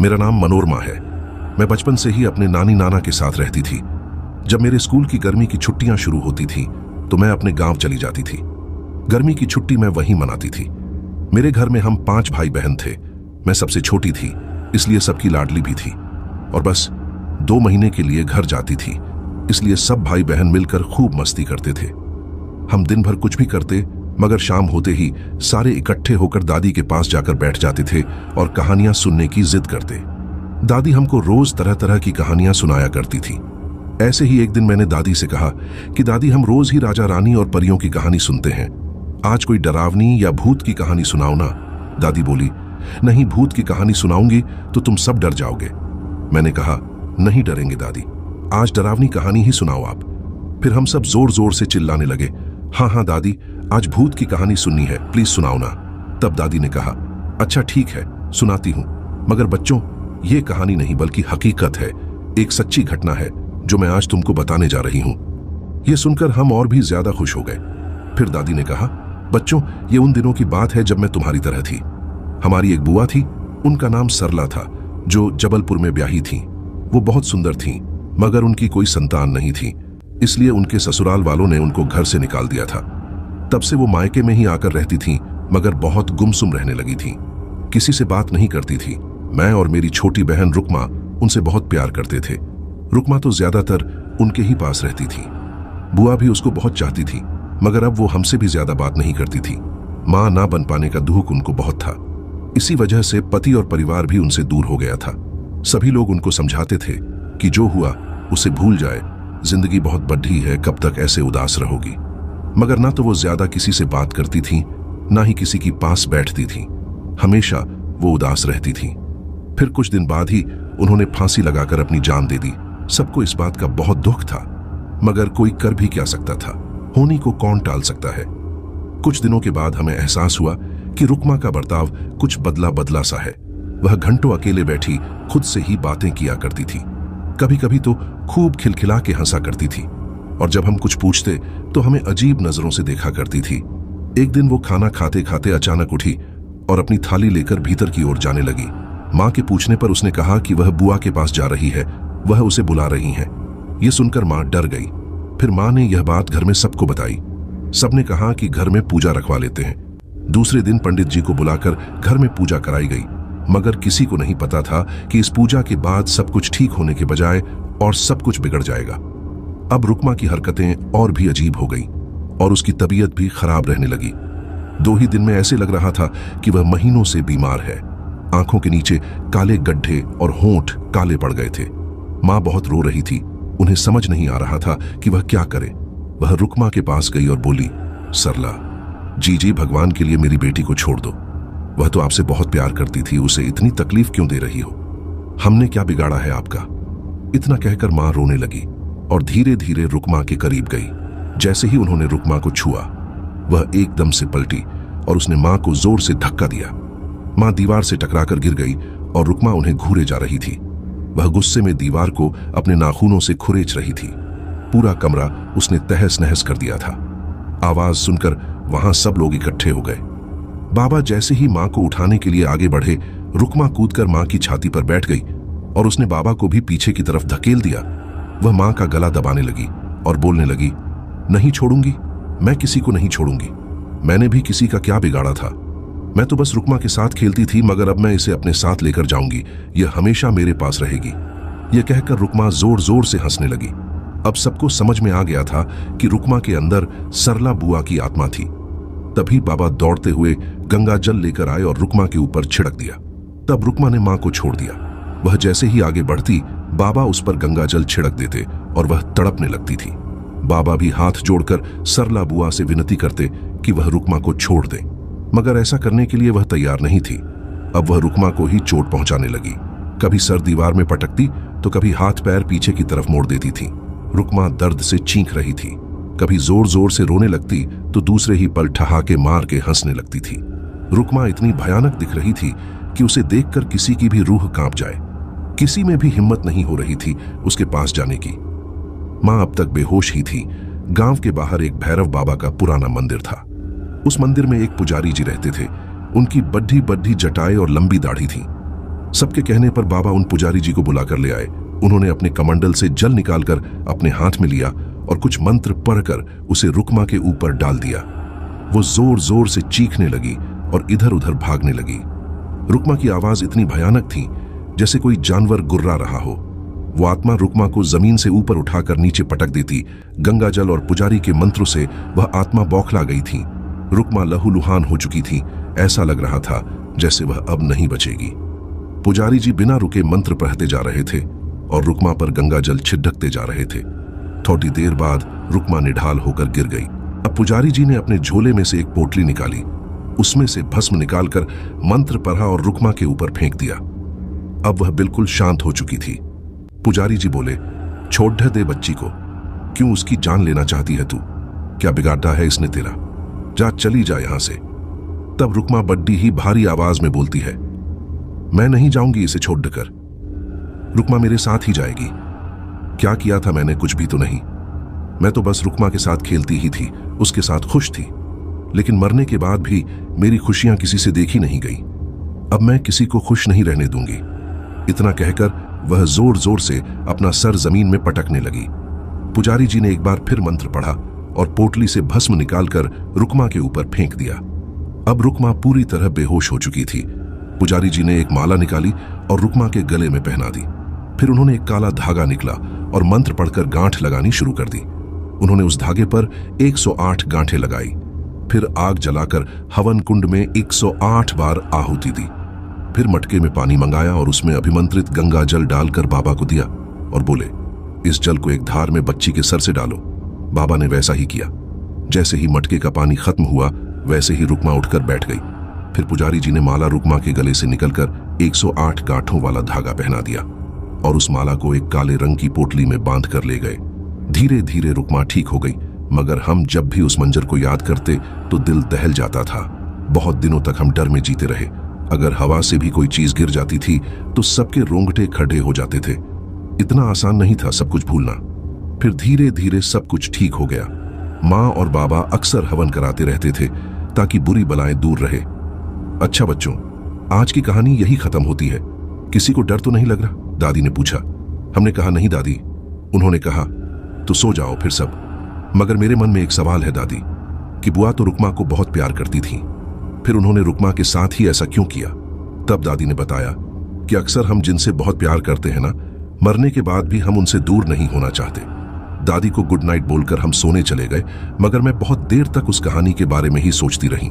मेरा नाम मनोरमा है। मैं बचपन से ही अपने नानी नाना के साथ रहती थी। जब मेरे स्कूल की गर्मी की छुट्टियां शुरू होती थी तो मैं अपने गांव चली जाती थी। गर्मी की छुट्टी मैं वहीं मनाती थी। मेरे घर में हम 5 भाई बहन थे। मैं सबसे छोटी थी, इसलिए सबकी लाडली भी थी और बस 2 महीने के लिए घर जाती थी, इसलिए सब भाई बहन मिलकर खूब मस्ती करते थे। हम दिन भर कुछ भी करते, मगर शाम होते ही सारे इकट्ठे होकर दादी के पास जाकर बैठ जाते थे और कहानियां सुनने की जिद करते। दादी हमको रोज तरह तरह की कहानियां सुनाया करती थी। ऐसे ही एक दिन मैंने दादी से कहा कि दादी, हम रोज ही राजा रानी और परियों की कहानी सुनते हैं, आज कोई डरावनी या भूत की कहानी सुनाओ ना। दादी बोली, नहीं, भूत की कहानी सुनाऊंगी तो तुम सब डर जाओगे। मैंने कहा, नहीं डरेंगे दादी, आज डरावनी कहानी ही सुनाओ आप। फिर हम सब जोर जोर से चिल्लाने लगे, हाँ हाँ दादी, आज भूत की कहानी सुननी है, प्लीज सुनाओ ना। तब दादी ने कहा, अच्छा ठीक है, सुनाती हूं, मगर बच्चों ये कहानी नहीं बल्कि हकीकत है, एक सच्ची घटना है जो मैं आज तुमको बताने जा रही हूं। यह सुनकर हम और भी ज्यादा खुश हो गए। फिर दादी ने कहा, बच्चों ये उन दिनों की बात है जब मैं तुम्हारी तरह थी। हमारी एक बुआ थी, उनका नाम सरला था, जो जबलपुर में ब्याही थी। वो बहुत सुंदर थी, मगर उनकी कोई संतान नहीं थी, इसलिए उनके ससुराल वालों ने उनको घर से निकाल दिया था। तब से वो मायके में ही आकर रहती थी, मगर बहुत गुमसुम रहने लगी थी। किसी से बात नहीं करती थी। मैं और मेरी छोटी बहन रुकमा उनसे बहुत प्यार करते थे। रुकमा तो ज्यादातर उनके ही पास रहती थी। बुआ भी उसको बहुत चाहती थी, मगर अब वो हमसे भी ज्यादा बात नहीं करती थी। मां ना बन पाने का दुख उनको बहुत था। इसी वजह से पति और परिवार भी उनसे दूर हो गया था। सभी लोग उनको समझाते थे कि जो हुआ उसे भूल जाए, जिंदगी बहुत बड़ी है, कब तक ऐसे उदास रहोगी। मगर ना तो वो ज्यादा किसी से बात करती थी, ना ही किसी की पास बैठती थी। हमेशा वो उदास रहती थी। फिर कुछ दिन बाद ही उन्होंने फांसी लगाकर अपनी जान दे दी। सबको इस बात का बहुत दुख था, मगर कोई कर भी क्या सकता था, होनी को कौन टाल सकता है। कुछ दिनों के बाद हमें एहसास हुआ कि रुकमा का बर्ताव कुछ बदला बदला सा है। वह घंटों अकेले बैठी खुद से ही बातें किया करती थी। कभी कभी तो खूब खिलखिला के हंसा करती थी, और जब हम कुछ पूछते तो हमें अजीब नजरों से देखा करती थी। एक दिन वो खाना खाते खाते अचानक उठी और अपनी थाली लेकर भीतर की ओर जाने लगी। मां के पूछने पर उसने कहा कि वह बुआ के पास जा रही है, वह उसे बुला रही हैं। यह सुनकर मां डर गई। फिर मां ने यह बात घर में सबको बताई। सबने कहा कि घर में पूजा रखवा लेते हैं। दूसरे दिन पंडित जी को बुलाकर घर में पूजा कराई गई, मगर किसी को नहीं पता था कि इस पूजा के बाद सब कुछ ठीक होने के बजाय और सब कुछ बिगड़ जाएगा। अब रुकमा की हरकतें और भी अजीब हो गई और उसकी तबीयत भी खराब रहने लगी। 2 ही दिन में ऐसे लग रहा था कि वह महीनों से बीमार है। आंखों के नीचे काले गड्ढे और होंठ काले पड़ गए थे। मां बहुत रो रही थी। उन्हें समझ नहीं आ रहा था कि वह क्या करे। वह रुकमा के पास गई और बोली, सरला जी, भगवान के लिए मेरी बेटी को छोड़ दो। वह तो आपसे बहुत प्यार करती थी, उसे इतनी तकलीफ क्यों दे रही हो? हमने क्या बिगाड़ा है आपका? इतना कहकर मां रोने लगी और धीरे धीरे रुकमा के करीब गई। जैसे ही उन्होंने रुकमा को छुआ, वह एकदम से पलटी और उसने मां को जोर से धक्का दिया। मां दीवार से टकराकर गिर गई और रुकमा उन्हें घूरे जा रही थी। वह गुस्से में दीवार को अपने नाखूनों से खुरेच रही थी। पूरा कमरा उसने तहस नहस कर दिया था। आवाज सुनकर वहां सब लोग इकट्ठे हो गए। बाबा जैसे ही मां को उठाने के लिए आगे बढ़े, रुकमा कूदकर मां की छाती पर बैठ गई और उसने बाबा को भी पीछे की तरफ धकेल दिया। वह मां का गला दबाने लगी और बोलने लगी, नहीं छोड़ूंगी, मैं किसी को नहीं छोड़ूंगी। मैंने भी किसी का क्या बिगाड़ा था? मैं तो बस रुकमा के साथ खेलती थी, मगर अब मैं इसे अपने साथ लेकर जाऊंगी। यह हमेशा मेरे पास रहेगी। यह कहकर रुकमा जोर जोर से हंसने लगी। अब सबको समझ में आ गया था कि रुकमा के अंदर सरला बुआ की आत्मा थी। तभी बाबा दौड़ते हुए गंगा जल लेकर आए और रुकमा के ऊपर छिड़क दिया। तब रुकमा ने मां को छोड़ दिया। वह जैसे ही आगे बढ़ती, बाबा उस पर गंगा जल छिड़क देते और वह तड़पने लगती थी। बाबा भी हाथ जोड़कर सरला बुआ से विनती करते कि वह रुकमा को छोड़ दे, मगर ऐसा करने के लिए वह तैयार नहीं थी। अब वह रुकमा को ही चोट पहुंचाने लगी। कभी सर दीवार में पटकती तो कभी हाथ पैर पीछे की तरफ मोड़ देती थी। रुकमा दर्द से चीख रही थी। कभी जोर जोर से रोने लगती तो दूसरे ही पल ठहाके मार के हंसने लगती थी। रुकमा इतनी भयानक दिख रही थी कि उसे देखकर किसी की भी रूह कांप जाए। किसी में भी हिम्मत नहीं हो रही थी उसके पास जाने की। मां अब तक बेहोश ही थी। गांव के बाहर एक भैरव बाबा का पुराना मंदिर था। उस मंदिर में एक पुजारी जी रहते थे। उनकी बड्ढी बड्ढी जटाएं और लंबी दाढ़ी थी। सबके कहने पर बाबा उन पुजारी जी को बुलाकर ले आए। उन्होंने अपने कमंडल से जल निकालकर अपने हाथ में लिया और कुछ मंत्र पढ़कर उसे रुकमा के ऊपर डाल दिया। वो जोर जोर से चीखने लगी और इधर उधर भागने लगी। रुकमा की आवाज इतनी भयानक थी जैसे कोई जानवर गुर्रा रहा हो। वो आत्मा रुकमा को जमीन से ऊपर उठाकर नीचे पटक देती। गंगा जल और पुजारी के मंत्रों से वह आत्मा बौखला गई थी। रुकमा लहूलुहान हो चुकी थी। ऐसा लग रहा था जैसे वह अब नहीं बचेगी। पुजारी जी बिना रुके मंत्र पढ़ते जा रहे थे और रुकमा पर गंगा जल छिड़कते जा रहे थे। थोड़ी देर बाद रुकमा निढाल होकर गिर गई। अब पुजारी जी ने अपने झोले में से एक पोटली निकाली, उसमें से भस्म निकालकर मंत्र पढ़ा और रुकमा के ऊपर फेंक दिया। अब वह बिल्कुल शांत हो चुकी थी। पुजारी जी बोले, छोड़ दे बच्ची को, क्यों उसकी जान लेना चाहती है तू? क्या बिगाड़ा है इसने तेरा? जा, चली जा यहां से। तब रुकमा बड्डी ही भारी आवाज में बोलती है, मैं नहीं जाऊंगी इसे छोड़कर। रुकमा मेरे साथ ही जाएगी। क्या किया था मैंने? कुछ भी तो नहीं। मैं तो बस रुकमा के साथ खेलती ही थी, उसके साथ खुश थी। लेकिन मरने के बाद भी मेरी खुशियां किसी से देखी नहीं गई। अब मैं किसी को खुश नहीं रहने दूंगी। इतना कहकर वह जोर जोर से अपना सर जमीन में पटकने लगी। पुजारी जी ने एक बार फिर मंत्र पढ़ा और पोटली से भस्म निकालकर रुकमा के ऊपर फेंक दिया। अब रुकमा पूरी तरह बेहोश हो चुकी थी। पुजारी जी ने एक माला निकाली और रुकमा के गले में पहना दी। फिर उन्होंने एक काला धागा निकला और मंत्र पढ़कर गांठ लगानी शुरू कर दी। उन्होंने उस धागे पर 108 गांठें लगाई। फिर आग जलाकर हवन कुंड में 108 बार आहुति दी। फिर मटके में पानी मंगाया और उसमें अभिमंत्रित गंगा जल डालकर बाबा को दिया और बोले, इस जल को एक धार में बच्ची के सर से डालो। बाबा ने वैसा ही किया। जैसे ही मटके का पानी खत्म हुआ वैसे ही रुकमा उठकर बैठ गई। फिर पुजारी जी ने माला रुकमा के गले से निकलकर 108 गांठों वाला धागा पहना दिया और उस माला को एक काले रंग की पोटली में बांध कर ले गए। धीरे धीरे रुकमा ठीक हो गई, मगर हम जब भी उस मंजर को याद करते तो दिल दहल जाता था। बहुत दिनों तक हम डर में जीते रहे। अगर हवा से भी कोई चीज गिर जाती थी तो सबके रोंगटे खड़े हो जाते थे। इतना आसान नहीं था सब कुछ भूलना। फिर धीरे धीरे सब कुछ ठीक हो गया। माँ और बाबा अक्सर हवन कराते रहते थे ताकि बुरी बलाएं दूर रहे। अच्छा बच्चों, आज की कहानी यही खत्म होती है। किसी को डर तो नहीं लग रहा? दादी ने पूछा। हमने कहा, नहीं दादी। उन्होंने कहा, तो सो जाओ फिर सब। मगर मेरे मन में एक सवाल है दादी, कि बुआ तो रुकमा को बहुत प्यार करती थी, फिर उन्होंने रुकमा के साथ ही ऐसा क्यों किया? तब दादी ने बताया कि अक्सर हम जिनसे बहुत प्यार करते हैं ना, मरने के बाद भी हम उनसे दूर नहीं होना चाहते। दादी को गुड नाइट बोलकर हम सोने चले गए, मगर मैं बहुत देर तक उस कहानी के बारे में ही सोचती रही।